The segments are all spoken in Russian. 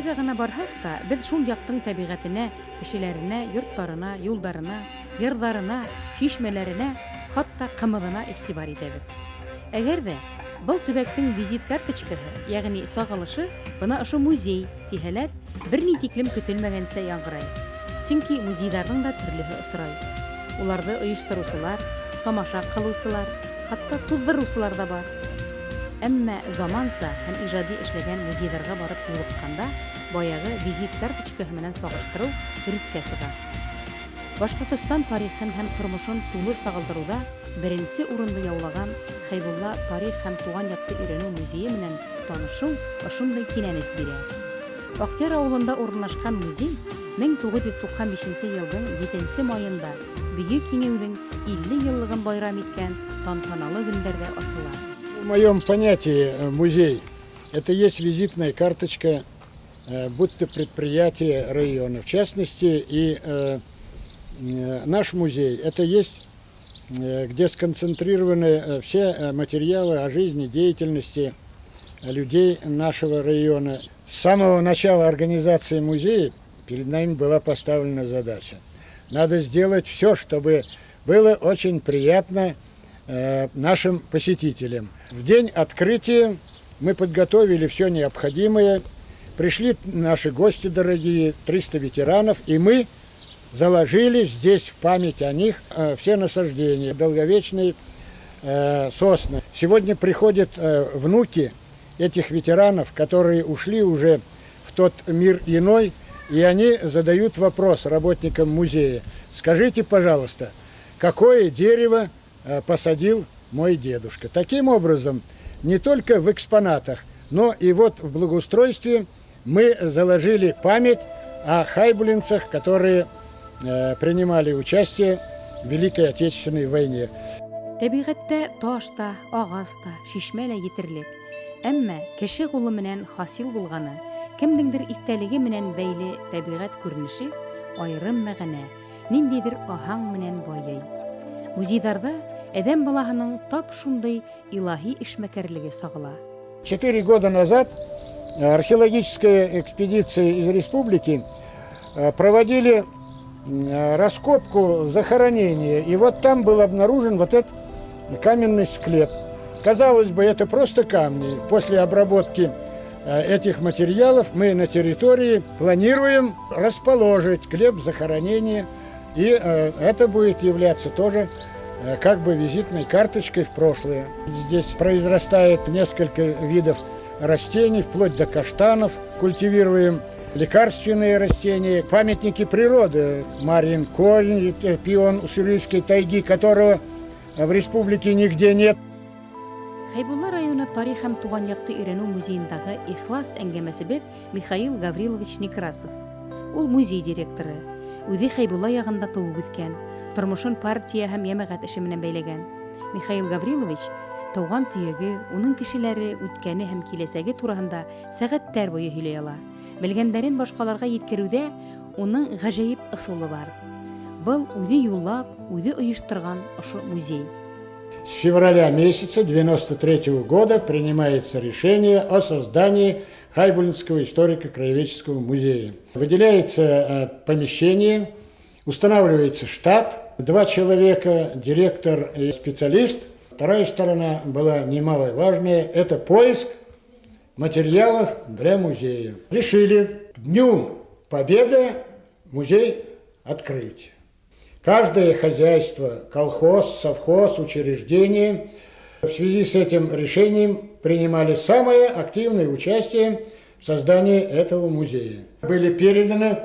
Кайда гына барһак та, без шул яктың табигатенә, кешеләренә, йортларына, юлдарына, йырларына, чишмәләренә, хатта кымыгына игътибар итәбез. Әгәр дә был төбәктең визит карточкаһы, ягъни сагылышы, бына ошо музей тиһәләр, берни тиклем көтелмәгәнсә яңгырай. Чөнки музейларның да төрлеһе осрай. Уларҙы оештырыусылар, тамаша кылыусылар, хатта туҙҙырыусылар да бар. Әммә заманса һәм ижади эшләгән музейҙарға барып юлыҡҡанда, баяғы визит карточкаһы менән сағыштырыу дөрөҫкә сыға. Башҡортостан тарихын һәм тормошон тулы сағылдырыуҙа беренсе урынды яулаған Хәйбулла тарих һәм туған яҡты өйрәнеү музейы менән танышыу ошондай кинәнес бирә. Аҡъяр ауылында урынлашҡан музей 1995 йылдың 7 майында Бөйөк Киңәүҙең 50 йыллығын байрам иткән тантаналы көндәрҙә асыла. В моем понятии музей – это есть визитная карточка, будто предприятия района. В частности, и наш музей – это есть, где сконцентрированы все материалы о жизни, деятельности людей нашего района. С самого начала организации музея перед нами была поставлена задача. Надо сделать все, чтобы было очень приятно нашим посетителям. В день открытия мы подготовили все необходимое. Пришли наши гости дорогие, 300 ветеранов, и мы заложили здесь в память о них все насаждения, долговечные сосны. Сегодня приходят внуки этих ветеранов, которые ушли уже в тот мир иной, и они задают вопрос работникам музея. Скажите, пожалуйста, какое дерево посадил мой дедушка? Таким образом, не только в экспонатах, но и вот в благоустройстве мы заложили память о хайбулинцах, которые принимали участие в Великой Отечественной войне. Табиғәттә таш та, ағас та, шишмә лә етерлек. Әммә кеше ҡулы менән хасил булғаны, кемдеңдер иҫтәлеге менән бәйле табиғәт күренеше айырым мәғәнә, ниндейҙер аһаң менән байый. Музейҙарҙа әҙәм балаһының тап шундай илаһи эшмәкәрлеге сағыла. 4 года назад археологическая экспедиция из республики проводили раскопку захоронения, и вот там был обнаружен вот этот каменный склеп. Казалось бы, это просто камни. После обработки этих материалов мы на территории планируем расположить склеп захоронения, и это будет являться тоже как бы визитной карточкой в прошлое. Здесь произрастает несколько видов растений, вплоть до каштанов. Культивируем лекарственные растения, памятники природы. Марьин корень, пион уссурийской тайги, которого в республике нигде нет. Хәйбулла районы тарих һәм туған яҡты өйрәнеү музейындағы ихлас әңгәмәсебеҙ Михаил Гаврилович Некрасов. Ул музей директоры. Үҙе Хәйбулла яғында тыуып үҫкән, тормошон партия һәм йәмәғәт эше менән бәйләгән. Михаил Гаврилович тыуған төйәге, уның кешеләре, үткәне һәм киләсәге тураһында сәғәттәр буйы һөйләй ала. Белгәндәрен башҡаларға еткереүҙә уның ғәжәйеп ысулы бар. Был үҙе юллап, үҙе ойоштырған ошо музей. С февраля месяца 1993 года принимается решение о создании Хайбулинского историко-краеведческого музея. Выделяется помещение, устанавливается штат, 2 человека, директор и специалист. Вторая сторона была немаловажная, это поиск материалов для музея. Решили к Дню Победы музей открыть. Каждое хозяйство, колхоз, совхоз, учреждение в связи с этим решением принимали самое активное участие в создании этого музея. Были переданы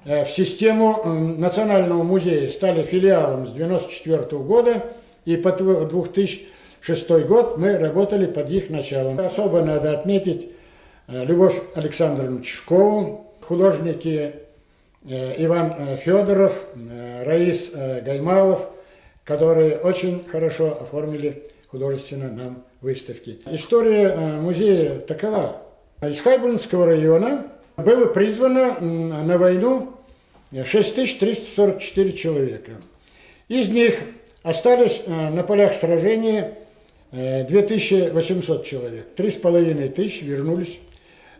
в систему Национального музея, стали филиалом с 1994 года, и по 2006 год мы работали под их началом. Особо надо отметить Любовь Александровну Чешкову, художники Иван Федоров, Раис Гаймалов, которые очень хорошо оформили художественно нам выставки. История музея такова. Из Хайбулинского района было призвано на войну 6344 человека. Из них остались на полях сражения 2800 человек. 3500 вернулись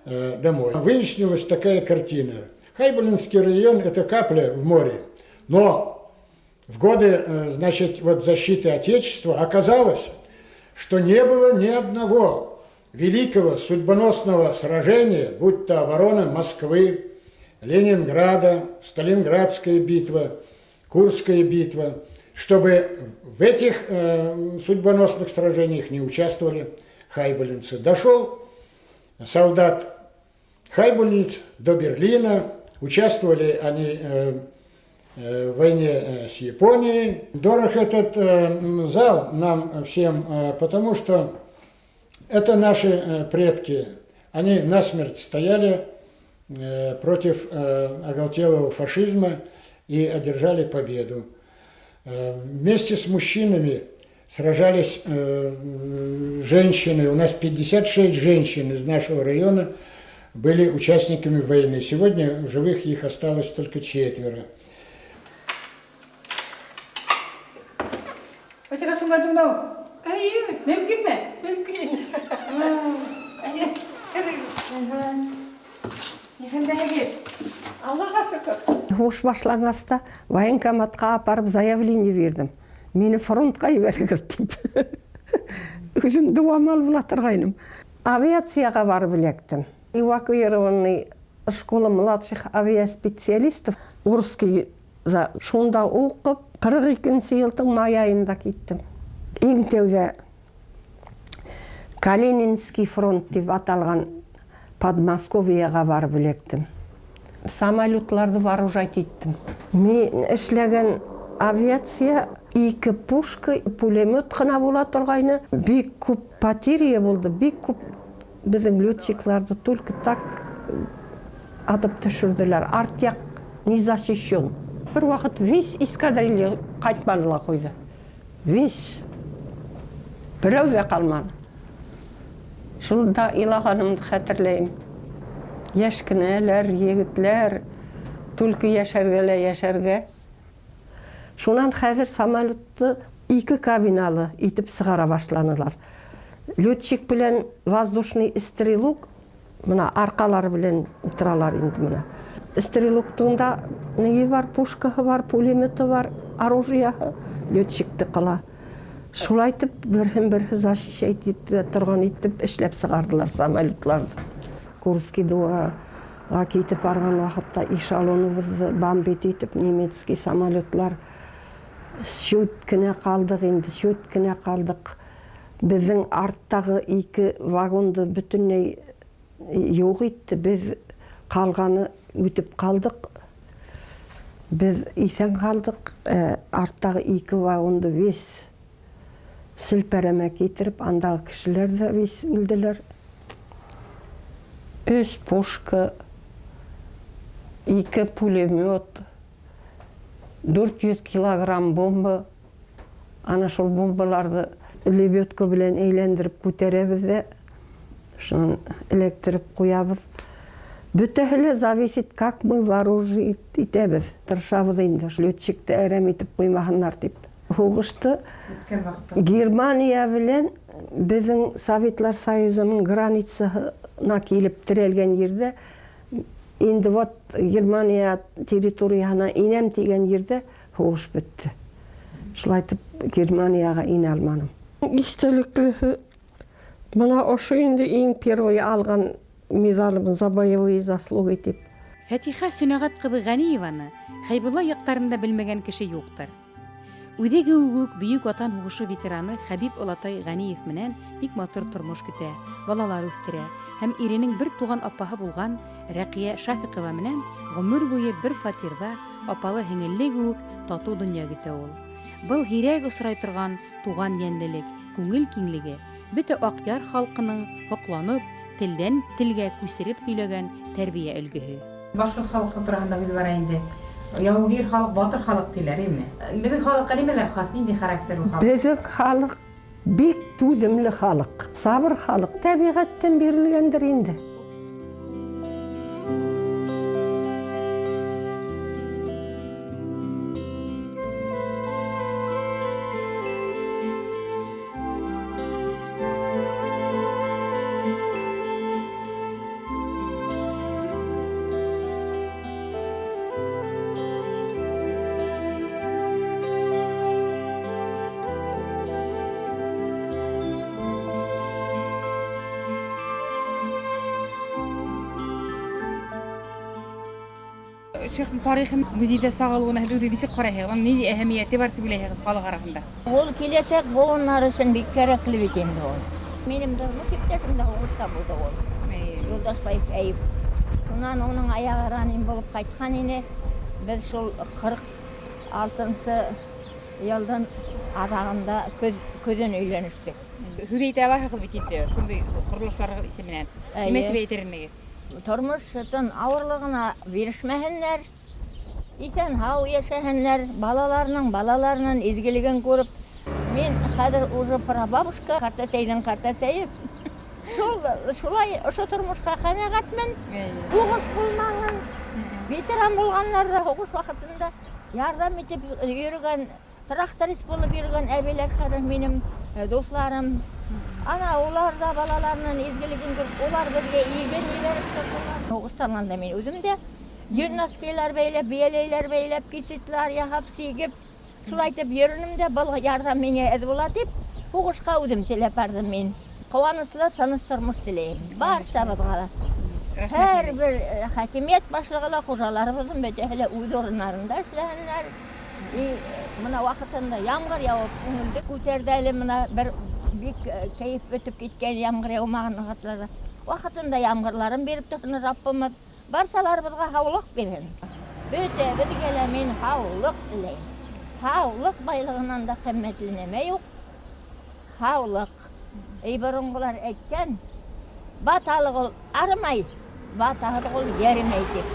домой. Выяснилась такая картина. Хайбулинский район – это капля в море, но в годы, значит, вот защиты Отечества оказалось, что не было ни одного великого судьбоносного сражения, будь то оборона Москвы, Ленинграда, Сталинградская битва, Курская битва, чтобы в этих судьбоносных сражениях не участвовали хайбулинцы. Дошел солдат хайбулиц до Берлина, участвовали они в войне с Японией. Дорог этот зал нам всем, потому что это наши предки. Они насмерть стояли против оголтелого фашизма и одержали победу. Вместе с мужчинами сражались женщины. У нас 56 женщин из нашего района были участниками войны. Сегодня в живых их осталось только 4. Хуш башланғаста военкоматқа апарып заявление бердім. Мені фронтқа жіберіңіз деп. Өзім дуамал бұлатырғайным. Авиацияға барып електім. Эвакуированный школа младших авиаспециалистов Урский шонда оқып, 42-ші жылдың май айында кеттім. Ең тәуде Калининский фронт деп аталған Подмосковьеға барып електім. Самолетларды вооружать еттім. Мен ішлеген авиация 2 пушка, пулемет қана бола тұрғайны. Бек көп потеря болды, бек көп біздің летчикларды только так атып түшірділер. Артяқ не защищен. Бір уақыт весь эскадрилья қайтпаныла қойды. Весь. Біреу де қалмады. Жылда илағанымды қатырлайым. Яшкінелер, егітлер, түлкі яшәрге. Шунан қазір самолетті 2 кабиналы итіп сығара башланылар. Летчик білен воздушный стрелок, мына арқалар білен тұралар енді мына. Стрелоктыңда неге бар, пушкаға бар, пулеметі бар, оружияғы, летчикті қыла. Шулайтып, бірін-бірі защищать етті, тұрған етіп, ішлеп сығардылар самолетларды. Курский дуаға кетіп барған уақытта эшелоны бізді бомбить етіп, немецкий самолетлар шөткіне қалдық енді, шөткіне қалдық. Біздің арттағы 2 вагонды бүтінней жоқ етті, біз қалғаны өтіп қалдық. Біз есен қалдық, арттағы 2 вагонды вес сілпәрәмә кетіріп, андағы кішілер де вес өлділер. 3 пушка, 2 пулемет, 400 килограмм бомба. Ана шол бомбаларды лебедка білен ейлендіріп көтеребіз де, шын электріп қоябыз. Бүтәхілі зависит, как мы вооружить етебіз. Тыршабыз енді, летчикті әрем етіп қоймағынар деп. Хоғышты Германия білен біздің Советлар Союзының границасына келіп тірелген жерде, енді вот Германия территорияна инем деген жерде хоғыш бітті. Шылайтып Германияға ине алманым. Истеліклігі мына ошы енді ең первый алған медалымын за боевые заслуги деп. Фәтиха Сүнәғат ҡыҙы Ғәниеваны Хәйбулла яҡтарында белмәгән кеше юҡтыр. Үҙеге үгүк Бөйөк Ватан һуғышы ветераны Хәбиб Олатай Ғәниев менән бик матур тормош көтә, балалар үҫтерә һәм иренең бер туған апаһы булган Рәҡиә Шафиҡова менән ғүмер буйы бер фатирҙа апалы-һеңелле кеүек татыу донъя көтә ул. Был һирәк осрай торган туған йәнлелек, күңел киңлеге, бөтә Аҡъяр халҡының һоҡланып, телдән телгә күсереп һөйләгән тәрбиә өлгөһө. Башҡорт халҡы тураһында һүҙ бара инде. Яугир халыҡ, батыр халыҡ тиҙәр, име? Беҙҙең халыҡҡа нимәләр хас, ниндәй характерлы халыҡ? Беҙҙең халыҡ бик түҙемле халыҡ, сабыр халыҡ, тәбиғәттән бирелгәндер инде. Шехтин тарихы музейде сағалуына үді десек қарайығын, не әхемияті бар тібілейхі халық арасында? Ол келесек буыннар үшін бик керекли бит енді ол. Менің тұрмыс иптешім де Оғызда болды ол. Жолдасбаев Әйіп. Сонан оның аяғы ранен болып қайтқан ене, біз сол 46-шы елдің арағында көзен үйленіштік. Хүрейті алағы қыл бетейді, шындай құрылышларға есеменен. Демек бейтерінеге? Тұрмыштың ауырлығына берішмәхінлер, исен хау ешәхінлер, балаларының изгілігін көріп, мен қазір уже прабабушка, қартатайып, шулай ұшы тұрмышқа қанағатмен, оғыш болмаған, ветеран болғанларда оғыш уақытында ярдам етіп үйірген, тракторист болып үйірген әбелер қазір менің достарым. Ана олар да балаларының изгілігін көріп, олар бізге иген беріп тұрған. Оғыштанғанда мен өзімде юнаскейлер бейлеп, биелейлер бейлеп, кесетлер яғап, сегіп, шулайтып ерінімде бұл ярдам мене әз бола деп, оғышқа өзім тілеп бардым мен. Қуаныслы тыныш тұрмыс тілеймін. Барша бізға. Әр бір хакимет башлығыла қожаларымыздың бөтелі өз орындарында эшләһеннәр. Мына вақытында ямғыр яуып, көңілді көтердәлі мына бір бик кәйіп өтіп кеткен ямғыр яумаған вақытларда. Вақытында ямғырларын беріп тұрсын Раббымыз. Барсаларымызға хаулық берген. Бөте бізгелі мен хаулық тілеймін. Хаулық байлығынан да қымметлі неме жоқ. Хаулық. Бұрынғылар әйткен, баталығыл арымай, баталығыл ерімей деп.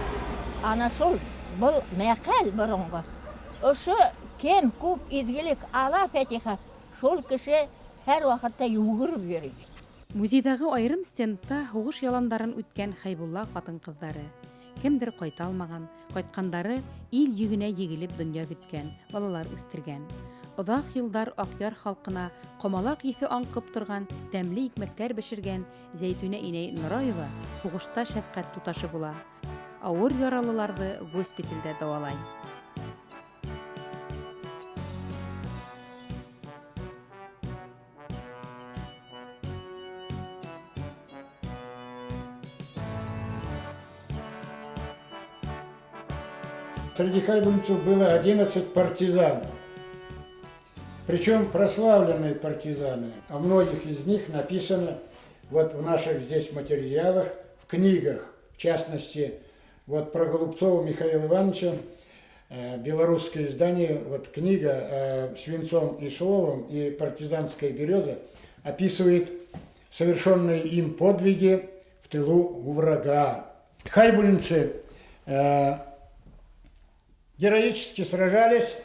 Ана сол, бұл мәқәл бұрынғы. Ошы кем, көп, изгілік, ала пәтиха, сол кіші әр уақытта юғырып жүреді. Музейдағы айрым стендта хуғыш яландарын үткен Хайбулла қатын қыздары. Кемдір қайта алмаған, қайтқандары ил югіне егіліп дүния күткен, балалар үстірген. Ұзақ елдар Ақтияр халқына қомалақ ефі аңқып тұрған, тәмлі икмәктәр бішірген Зәйтүнә инәй Нұраева хуғышта шәфқат туташы була. Ауыр яралыларды госпитальдә давалай. Среди хайбулинцев было 11 партизан. Причем прославленные партизаны. О многих из них написано вот в наших здесь материалах, в книгах. В частности, вот про Голубцова Михаила Ивановича, белорусское издание, вот книга «Свинцом и словом» и «Партизанская береза» описывает совершенные им подвиги в тылу у врага. Хайбулинцы героически сражались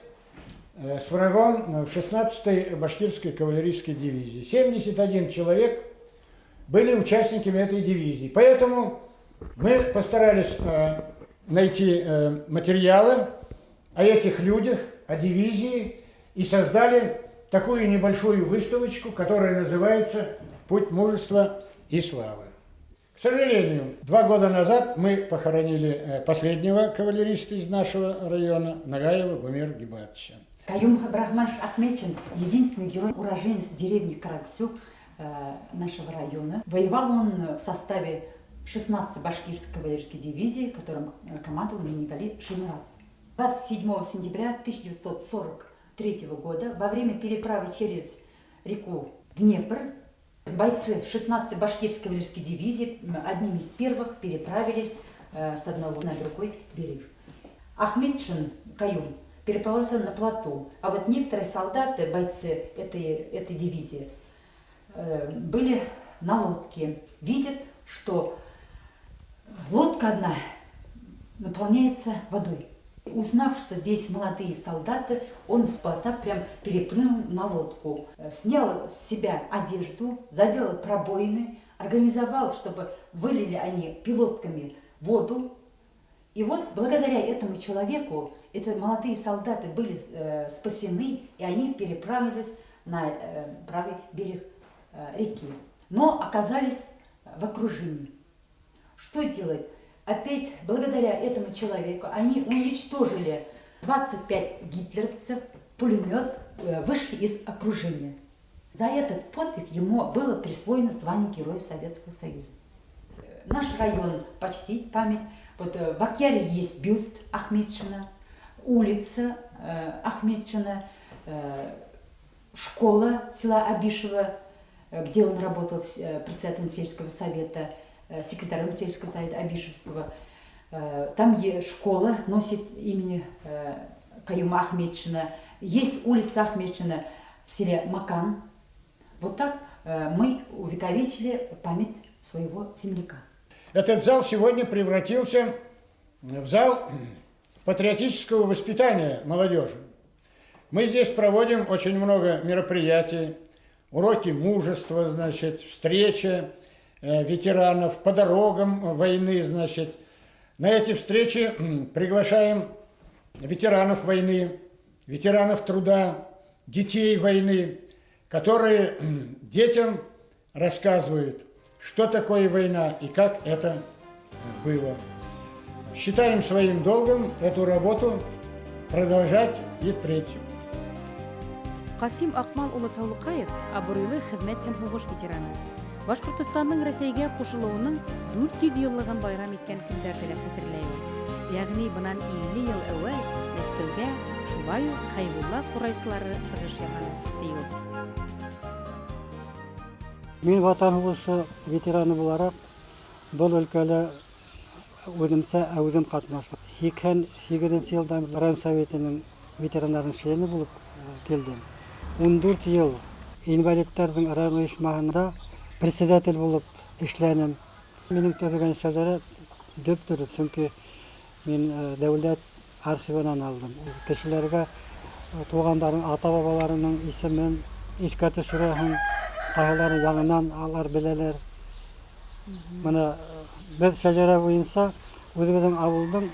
с врагом в 16-й башкирской кавалерийской дивизии. 71 человек были участниками этой дивизии. Поэтому мы постарались найти материалы о этих людях, о дивизии и создали такую небольшую выставочку, которая называется «Путь мужества и славы». К сожалению, 2 года назад мы похоронили последнего кавалериста из нашего района, Нагаева Гумер Гибатовича. Каюм Брахманович Ахметчин, единственный герой, уроженец деревни Караксюк нашего района. Воевал он в составе 16-й башкирской кавалерийской дивизии, которым командовал Минигали Шеймурат. 27 сентября 1943 года во время переправы через реку Днепр бойцы 16-й башкирской кавалерийской дивизии одними из первых переправились с одного на другой берег. Ахметчин Каюм переправился на плоту, а вот некоторые солдаты, бойцы этой дивизии, были на лодке. Видят, что лодка одна наполняется водой. Узнав, что здесь молодые солдаты, он с плота прям перепрыгнул на лодку, снял с себя одежду, заделал пробоины, организовал, чтобы вылили они пилотками воду. И вот благодаря этому человеку эти молодые солдаты были спасены, и они переправились на правый берег реки, но оказались в окружении. Что делать? Опять благодаря этому человеку они уничтожили 25 гитлеровцев, пулемет, вышли из окружения. За этот подвиг ему было присвоено звание Героя Советского Союза. Наш район почтит память Вот в Акьяре есть бюст Ахметшина, улица Ахметшина, школа села Абишева, где он работал председателем сельского совета, секретарем сельского совета Абишевского. Там школа носит имени Каюма Ахметшина. Есть улица Ахметшина в селе Макан. Вот так мы увековечили память своего земляка. Этот зал сегодня превратился в зал патриотического воспитания молодежи. Мы здесь проводим очень много мероприятий, уроки мужества, значит, встречи ветеранов по дорогам войны, значит. На эти встречи приглашаем ветеранов войны, ветеранов труда, детей войны, которые детям рассказывают, что такое война и как это было. Считаем своим долгом эту работу продолжать и впредь. Касим Акмал улы Таулыкаев абруйлы хезмәт һәм һугыш ветераны. Башкортстанның Рәсәйгә кушылуының 400 еллыгын байрам иткән көндәрдә дә хәтерләйбез. Ягъни бунан 50 ел әүвәл Мәскәүгә шулай ук Хайбулла курайсылары сыгыш яһады, ди ул. Мин ватан һугышы ветераны буларак, был өлкәдә үземсә әүзем катнаштым. 2008 елдан Район Советының ветераннарының члены булып килдем. 14 ел инвалидтарның район оешмасында председатель булып эшләнем. Минем төзегән шәҗәрә дөптер, чөнки мин дәүләт архивынан алдым. Кешеләргә тугандарын, ата-бабаларының исемен искә төшерәһең, кайһылары яңынан алар беләләр. Менә без шәҗәрә буенча үзебезнең авылның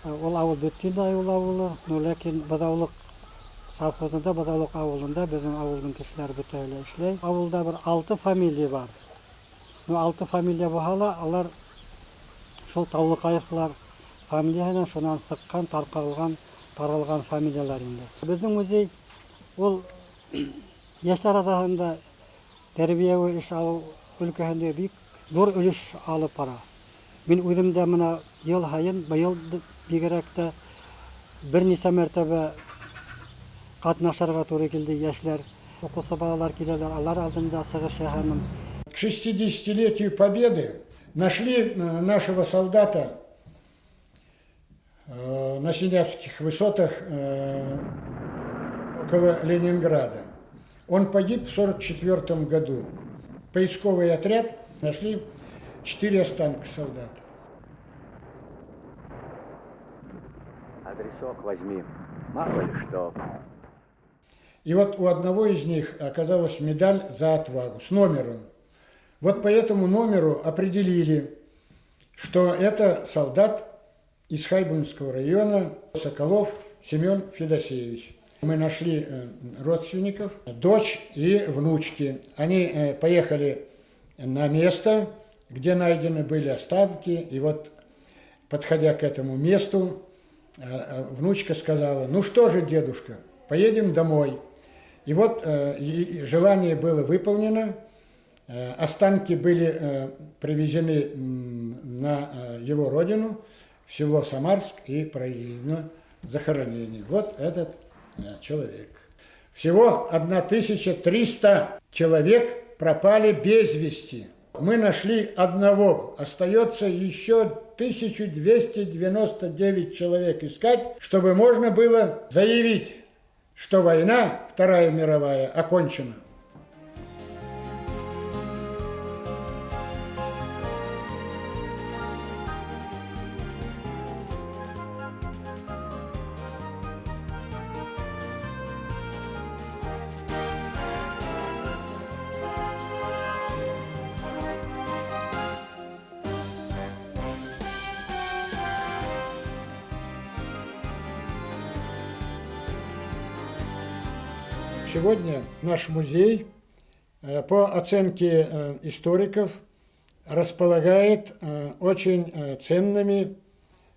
ул авыл бөтенләй ул авылы, ләкин Бадаулык совхозында, Бадаулык авылында безнең авылның кешеләре бөтенләй эшләй. Авылда бер 6 фамилия бар. 6 фамилия булса, алар шул Таулыкаевлар фамилиясынан шуннан сыккан, таралган фамилиялар инде. Безнең музей ул яшьләр арасында тәрбияви эш алу өлкәсендә бик зур өлеш алып бара. Мин үзем дә менә ел һайын, быел бигрәк тә берничә мәртәбә катнашырга туры килде яшьләр. Укыса балалар киләләр, алар алдында сыгыш яһадым. К 60-летию Победы нашли нашего солдата на Синявских высотах около Ленинграда. Он погиб в 1944 году. Поисковый отряд нашли 4 останка солдата. Адресок возьми, мало ли что. И вот у одного из них оказалась медаль за отвагу с номером. Вот по этому номеру определили, что это солдат из Хайбунского района Соколов Семен Федосеевич. Мы нашли родственников, дочь и внучки. Они поехали на место, где найдены были останки. И вот, подходя к этому месту, внучка сказала: ну что же, дедушка, поедем домой. И вот желание было выполнено. Останки были привезены на его родину, в село Самарск, и произведено захоронение. Вот этот человек. Всего 1300 человек пропали без вести. Мы нашли одного. Остается еще 1299 человек искать, чтобы можно было заявить, что война, Вторая мировая, окончена. Сегодня наш музей, по оценке историков, располагает очень ценными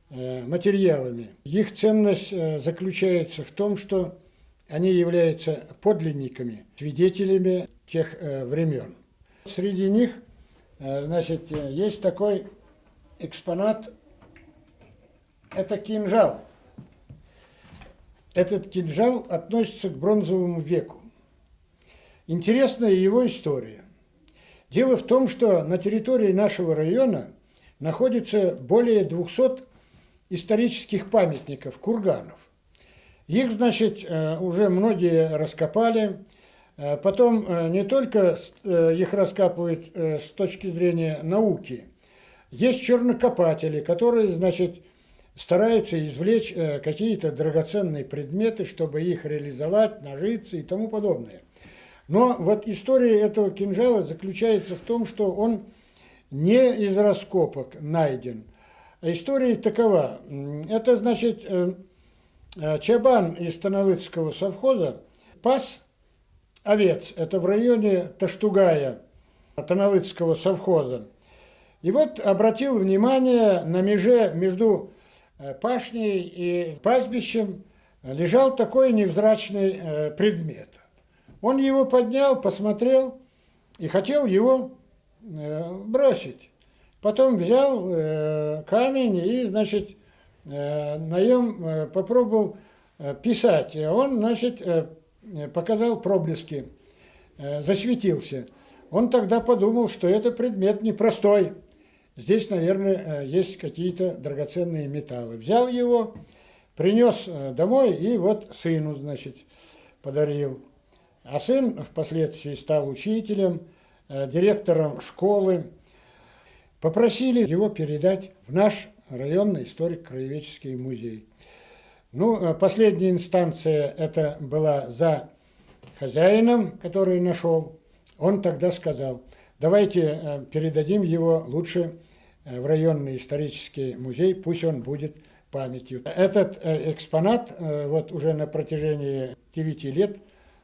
материалами. Их ценность заключается в том, что они являются подлинниками, свидетелями тех времен. Среди них, значит, есть такой экспонат – это кинжал. Этот кинжал относится к бронзовому веку. Интересная его история. Дело в том, что на территории нашего района находится более 200 исторических памятников, курганов. Их, значит, уже многие раскопали. Потом не только их раскапывают с точки зрения науки. Есть чернокопатели, которые, значит, стараются извлечь какие-то драгоценные предметы, чтобы их реализовать, нажиться и тому подобное. Но вот история этого кинжала заключается в том, что он не из раскопок найден. А история такова. Это, значит, чабан из Танавыцкого совхоза пас овец. Это в районе Таштугая, Танавыцкого совхоза. И вот обратил внимание, на меже между пашней и пастбищем лежал такой невзрачный предмет. Он его поднял, посмотрел и хотел его бросить. Потом взял камень и, значит, на нем попробовал писать. Он, значит, показал проблески, засветился. Он тогда подумал, что это предмет непростой. Здесь, наверное, есть какие-то драгоценные металлы. Взял его, принес домой и вот сыну, значит, подарил. А сын впоследствии стал учителем, директором школы. Попросили его передать в наш районный историко-краеведческий музей. Ну, последняя инстанция это была за хозяином, который нашел. Он тогда сказал, давайте передадим его лучше в районный исторический музей, пусть он будет памятью. Этот экспонат вот уже на протяжении 9 лет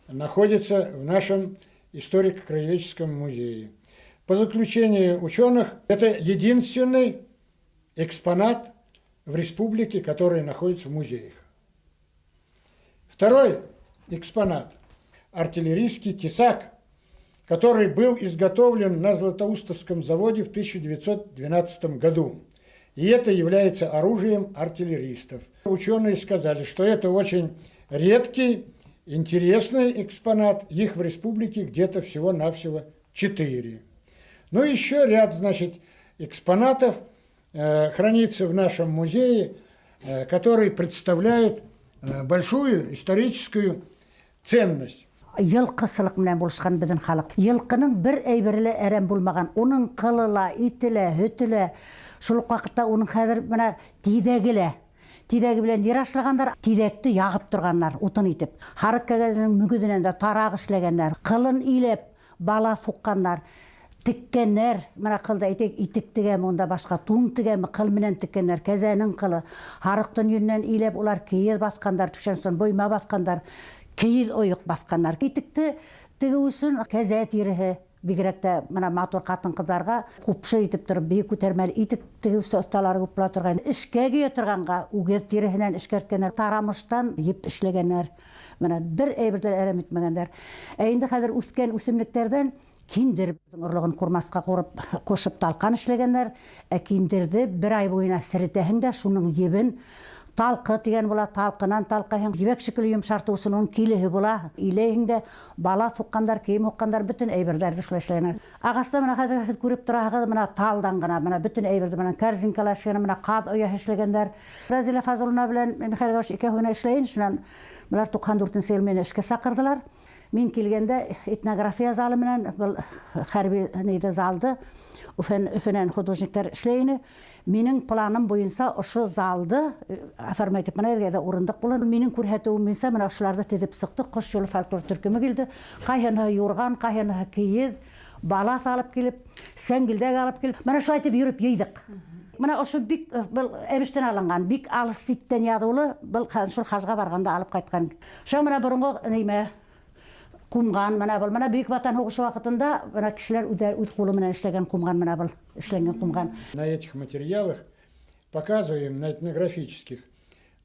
находится в нашем историко-краеведческом музее. По заключению ученых, это единственный экспонат в республике, который находится в музеях. Второй экспонат – артиллерийский тесак, который был изготовлен на Златоустовском заводе в 1912 году. И это является оружием артиллеристов. Ученые сказали, что это очень редкий, интересный экспонат. Их в республике где-то всего-навсего 4. Ну, еще ряд, значит, экспонатов хранится в нашем музее, который представляет большую историческую ценность. Йылқысылық менен булышкан биздин халык. Йылқының бир әйберле әрәм булмаган. Оның кылыла, итиле, хөтүле. Шул ук вакытта оның хәзер менә тидәгеле. Тидәге белән ярашлагандар, тидәкте ягып торганнар, утын итеп. Харык кәгазенең мүгеденән дә тарак эшләгәннәр, кылын илеп, бала сукканнар. Тиккәннәр, менә кылда итек тегәме, онда башка тун тегәме, кыл менән тиккәннәр, кәзәнең кылы. Харыктан йөннән илеп улар киез баскандар, түшәнсен бойма баскандар, киез оюк басканнар. Итекте теге үсен кәзә тиреһе, бигрәк тә менә матур катын кызларга купшы итеп торып, бик күтәрмәле итек теге осталары күп була торган. Эшкә гыя торганга үгез тиреһеннән эшкәрткәннәр, тарамыштан еп эшләгәннәр. Менә бер әйберләр әрәм итмәгәннәр. Инде хәзер үскән үсемлекләрдән киндер орлыгын курмаска курып, кошып талкан эшләгәннәр. Киндерде бер ай буена сиритәһең дә шуның ебен талкы дигән була, талкынан талкаһың, ебәк шикелле йомшартуысының килеһе була. Иләһең дә бала суккандар, кием уккандар, бөтен әйберләрне эшләшәләр. Агаста менә хәзер күреп торагыз, менә талдан гына, менә бөтен әйберде, менә корзинкалар эшләгән, менә каз оя эшләгәннәр. Разила Фазыловна белән Михаил Иванович икәүгенә эшләйин, шуннан булар 94-нчы ел мине эшкә сакырдылар. Мин килгәндә этнография залы менән бу хәрби нидә залды, Үфенән художниклар эшләйне. Минең планым буенча ошо залды оформить менә дә урындык булыр. Минең күрһәтүем буенча менә ошыларда тедеп сыктык, кош юлы фольклор төркеме килде. Кайһына юрган, кайһына киез, бала салып килеп, сәңгелдәк алып килеп, менә шулай итеп йөреп йыйдык. Менә ошо бик бу эбештән алынган, бик алыс ситтән ядылы, бу шул хажга барганда алып кайткан. Шо менә борынгы ниме кумган менә бу, менә Бөек Ватан сугышы вакытында менә кешеләр үз кулы менән эшләгән кумган, менә бу эшләнгән кумган. На этих материалах показываем, на этнографических,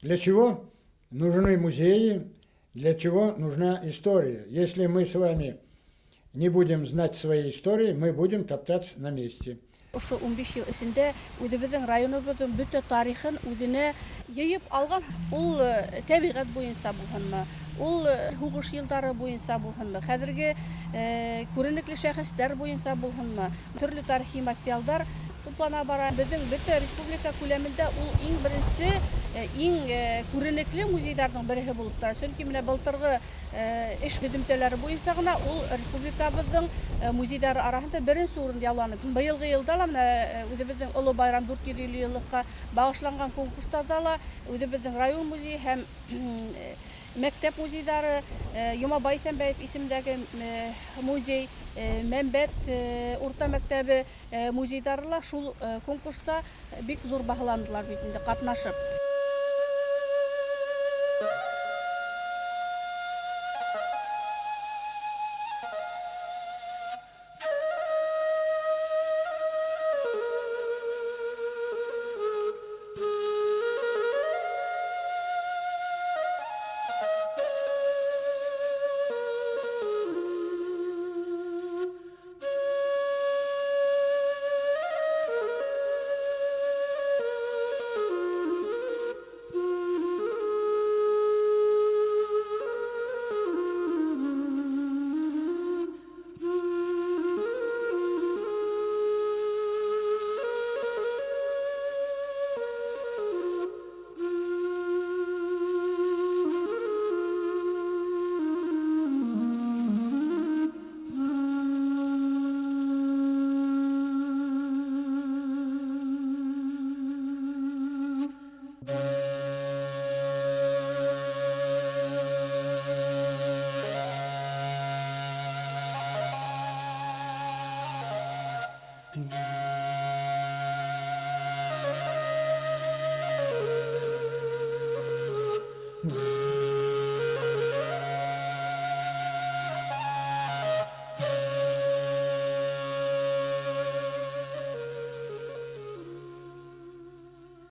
для чего нужны музеи, для чего нужна история. Если мы с вами не будем знать своей истории, мы будем топтаться на месте. Ошо 15 ел эчендә үзебезнең районыбызның бөтен тарихын үзенә йыйып алган. Ул табигать буенча булганмы, ул хугыш елдары буенча булганмы, хәзерге күренекле шәхестәр буенча булганмы, төрле тарихи материалдар туплана бара. Безнең бөтен республика күләмендә ул иң беренче, иң күренекле музейларның бере булып тора. Чөнки менә былтыргы эш һөҗүмтәләре буенча гына ул республикабызның музейлары арасында беренче урынны яуланып. Быелгы елда ла менә үзебезнең Олы Байрам 450 еллыкка багышланган конкурстарда ла үзебезнең район музее һәм мәктәп музейлары, Юмабай Сәмбәев исемендәге музей, Мәмбәт урта мәктәбе музейлары ла шул конкурста бик зур баһаландылар бит инде катнашып. Thank you.